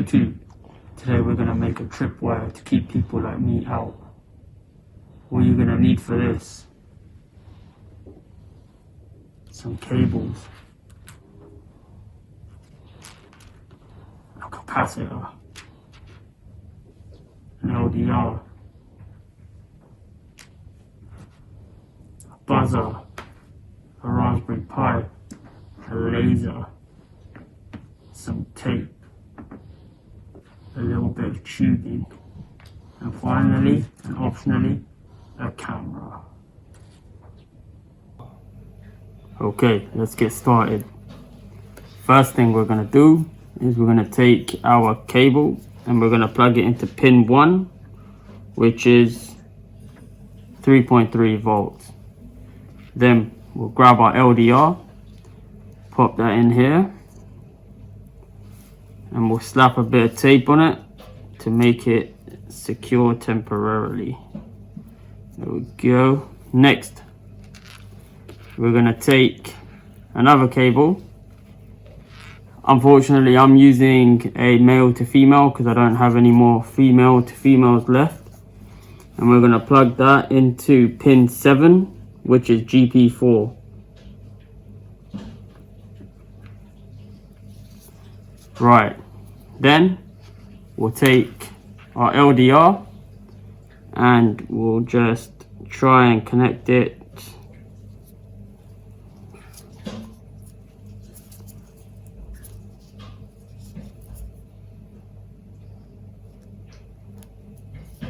YouTube. Today we're going to make a tripwire to keep people like me out. What you're going to need for this: some cables, a capacitor, an LDR, a buzzer, a Raspberry Pi, a laser, some tape, a little bit of tubing, and finally, and optionally, a camera. Okay, let's get started. First thing we're going to do is we're going to take our cable and we're going to plug it into pin 1, which is 3.3 volts. Then we'll grab our LDR, pop that in here, and we'll slap a bit of tape on it to make it secure temporarily. There we go. Next, we're going to take another cable. Unfortunately, I'm using a male to female because I don't have any more female to females left. And we're going to plug that into pin 7, which is GP4. Right, then we'll take our LDR and we'll just try and connect it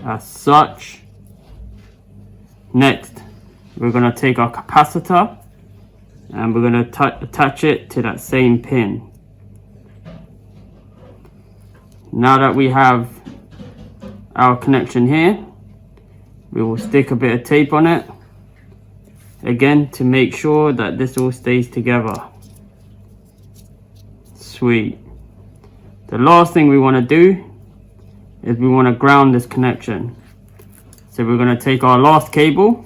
as such. Next, we're going to take our capacitor and we're going to attach it to that same pin. Now that we have our connection here, we will stick a bit of tape on it again to make sure that this all stays together. Sweet. The last thing we want to do is we want to ground this connection. So we're going to take our last cable,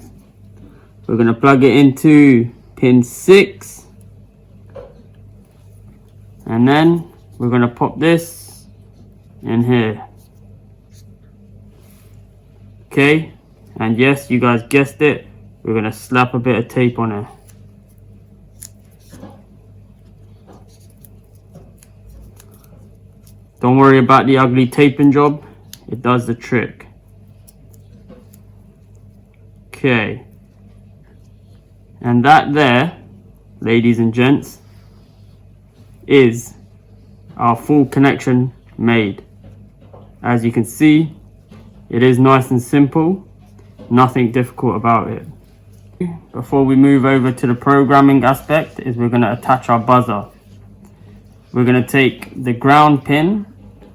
we're going to plug it into pin 6, and then we're going to pop this in here. Okay, and yes, you guys guessed it, we're going to slap a bit of tape on it. Don't worry about the ugly taping job, it does the trick. Okay, and that there, ladies and gents, is our full connection made. As you can see, it is nice and simple, nothing difficult about it. Before we move over to the programming aspect, is we're going to attach our buzzer. We're going to take the ground pin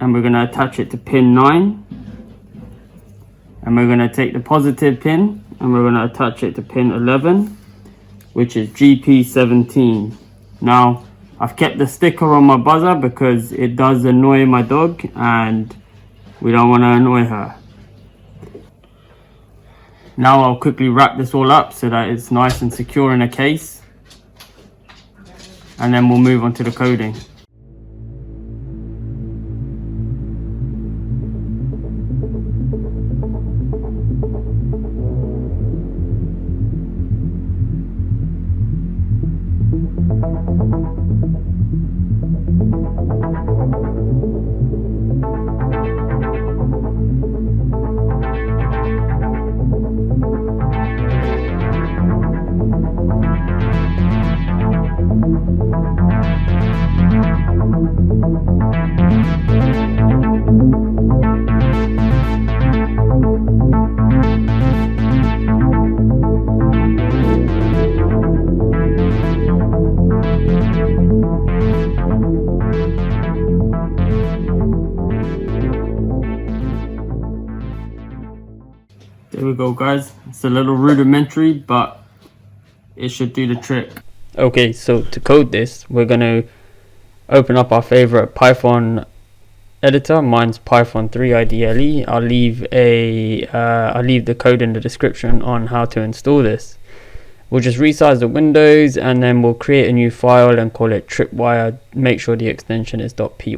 and we're going to attach it to pin 9, and we're going to take the positive pin and we're going to attach it to pin 11, which is GP17. Now, I've kept the sticker on my buzzer because it does annoy my dog and we don't want to annoy her. Now I'll quickly wrap this all up so that it's nice and secure in a case, and then we'll move on to the coding. There we go, guys. It's a little rudimentary, but it should do the trick. Okay, so to code this, we're going to open up our favorite Python editor. Mine's Python 3 IDLE. I'll leave the code in the description on how to install this. We'll just resize the windows, and then we'll create a new file and call it Tripwire. Make sure the extension is .py.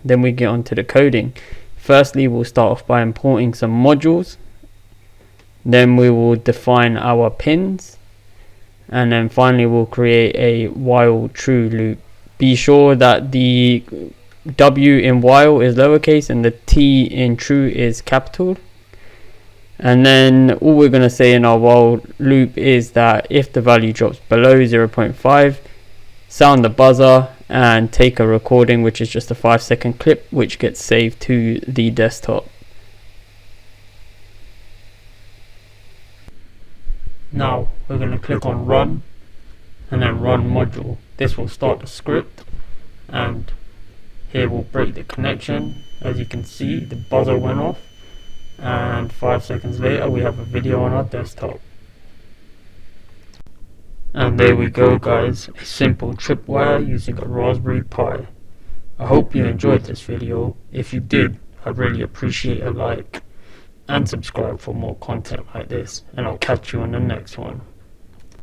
Then we get onto the coding. Firstly, we'll start off by importing some modules. Then we will define our pins, and then finally we'll create a while true loop. Be sure that the W in while is lowercase and the T in true is capital. And then all we're going to say in our while loop is that if the value drops below 0.5, sound the buzzer and take a recording, which is just a 5-second clip, which gets saved to the desktop. Now we're going to click on run and then run module. This will start the script, and here we'll break the connection. As you can see, the buzzer went off, and 5 seconds later we have a video on our desktop. And there we go, guys, a simple tripwire using a Raspberry Pi. I hope you enjoyed this video. If you did, I'd really appreciate a like and subscribe for more content like this, and I'll catch you on the next one.